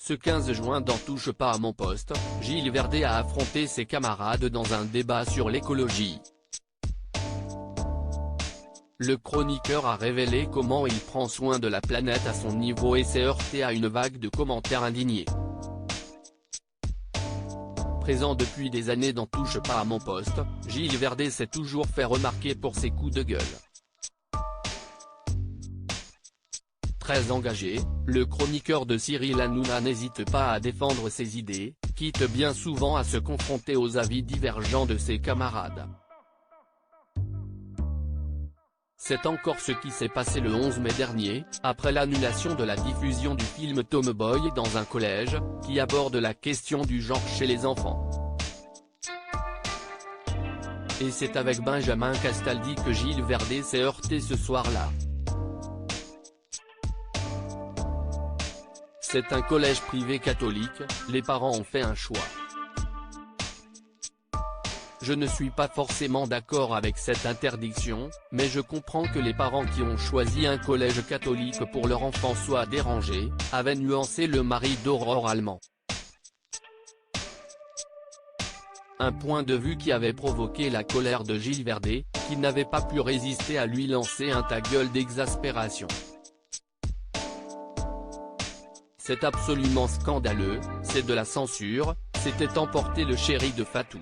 Ce 15 juin dans Touche pas à mon poste, Gilles Verdet a affronté ses camarades dans un débat sur l'écologie. Le chroniqueur a révélé comment il prend soin de la planète à son niveau et s'est heurté à une vague de commentaires indignés. Présent depuis des années dans Touche pas à mon poste, Gilles Verdet s'est toujours fait remarquer pour ses coups de gueule. Très engagé, le chroniqueur de Cyril Hanouna n'hésite pas à défendre ses idées, quitte bien souvent à se confronter aux avis divergents de ses camarades. C'est encore ce qui s'est passé le 11 mai dernier, après l'annulation de la diffusion du film Tomboy dans un collège, qui aborde la question du genre chez les enfants. Et c'est avec Benjamin Castaldi que Gilles Verdet s'est heurté ce soir-là. C'est un collège privé catholique, les parents ont fait un choix. Je ne suis pas forcément d'accord avec cette interdiction, mais je comprends que les parents qui ont choisi un collège catholique pour leur enfant soient dérangés, avait nuancé le mari d'Aurore Allemand. Un point de vue qui avait provoqué la colère de Gilles Verdet, qui n'avait pas pu résister à lui lancer un ta gueule d'exaspération. C'est absolument scandaleux, c'est de la censure, s'était emporté le chéri de Fatou.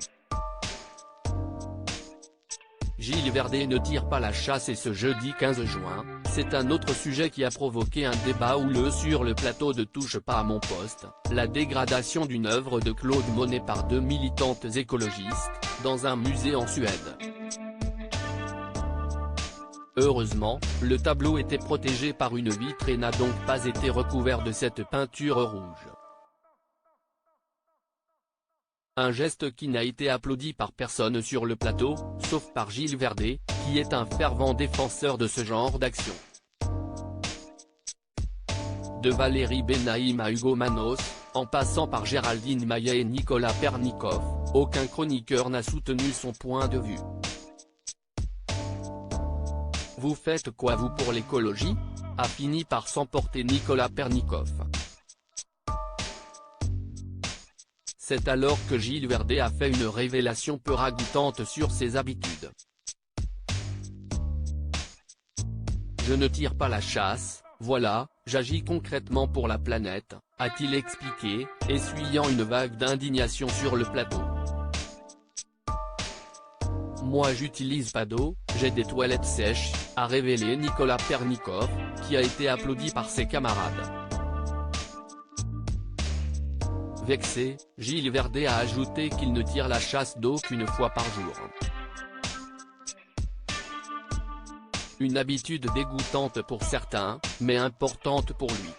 Gilles Verdet ne tire pas la chasse et ce jeudi 15 juin, c'est un autre sujet qui a provoqué un débat houleux sur le plateau de Touche pas à mon poste, la dégradation d'une œuvre de Claude Monet par deux militantes écologistes, dans un musée en Suède. Heureusement, le tableau était protégé par une vitre et n'a donc pas été recouvert de cette peinture rouge. Un geste qui n'a été applaudi par personne sur le plateau, sauf par Gilles Verdet, qui est un fervent défenseur de ce genre d'action. De Valérie Benaïm à Hugo Manos, en passant par Géraldine Maillet et Nicolas Pernikov, aucun chroniqueur n'a soutenu son point de vue. Vous faites quoi vous pour l'écologie ? A fini par s'emporter Nicolas Pernikov. C'est alors que Gilles Verdet a fait une révélation peu ragoûtante sur ses habitudes. Je ne tire pas la chasse, voilà, j'agis concrètement pour la planète, a-t-il expliqué, essuyant une vague d'indignation sur le plateau. Moi j'utilise pas d'eau, j'ai des toilettes sèches, a révélé Nicolas Pernikov, qui a été applaudi par ses camarades. Vexé, Gilles Verdet a ajouté qu'il ne tire la chasse d'eau qu'une fois par jour. Une habitude dégoûtante pour certains, mais importante pour lui.